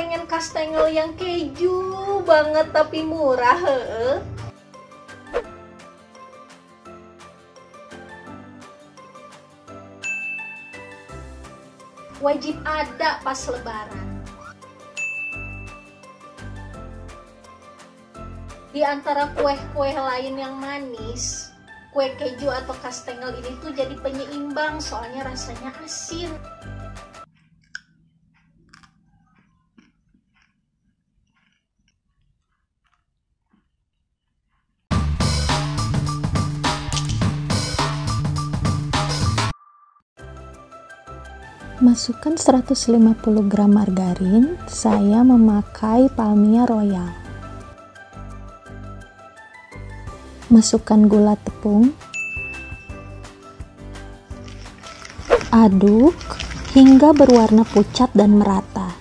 pengen kastengel yang keju banget tapi murah, heeh. Wajib ada pas lebaran. Di antara kue-kue lain yang manis, kue keju atau kastengel ini tuh jadi penyeimbang soalnya rasanya asin. Masukkan 150 gram margarin, saya memakai Palmia Royal. Masukkan gula tepung. Aduk hingga berwarna pucat dan merata.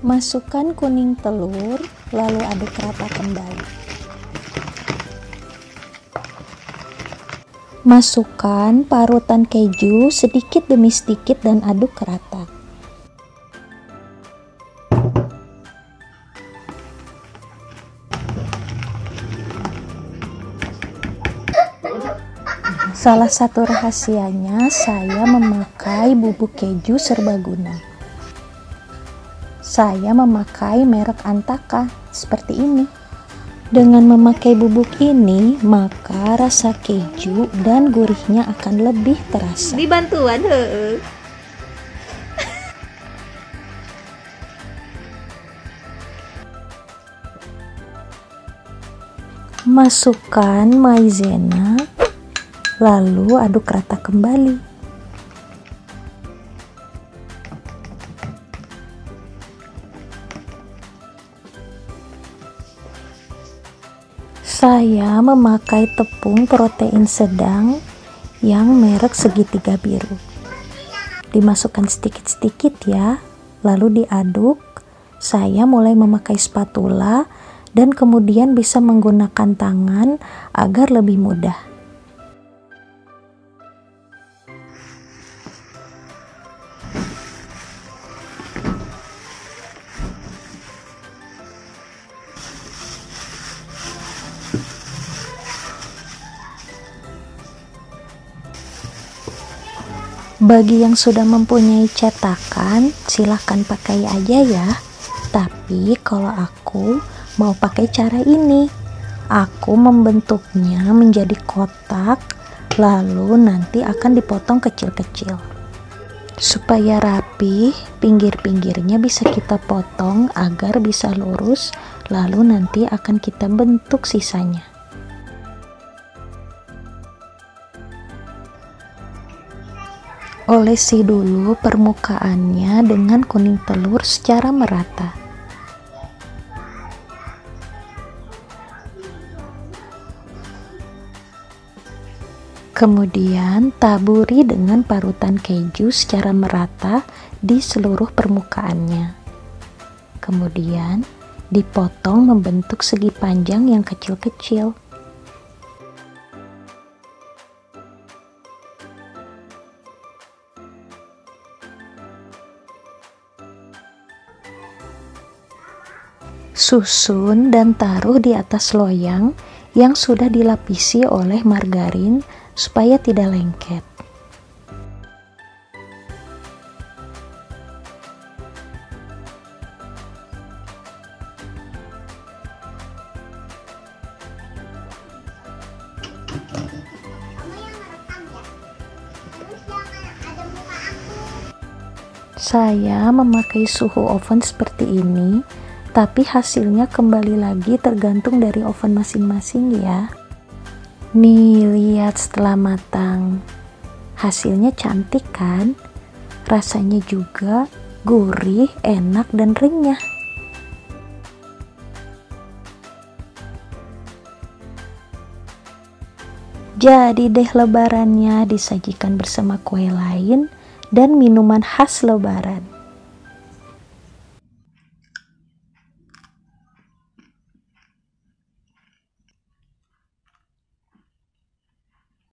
Masukkan kuning telur, lalu aduk rata kembali. Masukkan parutan keju sedikit demi sedikit dan aduk rata. Salah satu rahasianya, saya memakai bubuk keju serbaguna. Saya memakai merek Antaka seperti ini. Dengan memakai bubuk ini, maka rasa keju dan gurihnya akan lebih terasa. Dibantuan, heeh. Masukkan maizena, lalu aduk rata kembali. Saya memakai tepung protein sedang yang merek segitiga biru. Dimasukkan sedikit-sedikit ya, lalu diaduk. Saya mulai memakai spatula dan kemudian bisa menggunakan tangan agar lebih mudah. Bagi yang sudah mempunyai cetakan, silahkan pakai aja ya. Tapi kalau aku mau pakai cara ini, aku membentuknya menjadi kotak, lalu nanti akan dipotong kecil-kecil. Supaya rapi, pinggir-pinggirnya bisa kita potong agar bisa lurus, lalu nanti akan kita bentuk sisanya. Olesi dulu permukaannya dengan kuning telur secara merata. Kemudian taburi dengan parutan keju secara merata di seluruh permukaannya. Kemudian dipotong membentuk segi panjang yang kecil-kecil. Susun dan taruh di atas loyang yang sudah dilapisi oleh margarin supaya tidak lengket. Saya memakai suhu oven seperti ini, tapi hasilnya kembali lagi tergantung dari oven masing-masing ya. Nih, lihat setelah matang. Hasilnya cantik kan? Rasanya juga gurih, enak, dan renyah. Jadi deh lebarannya disajikan bersama kue lain dan minuman khas lebaran.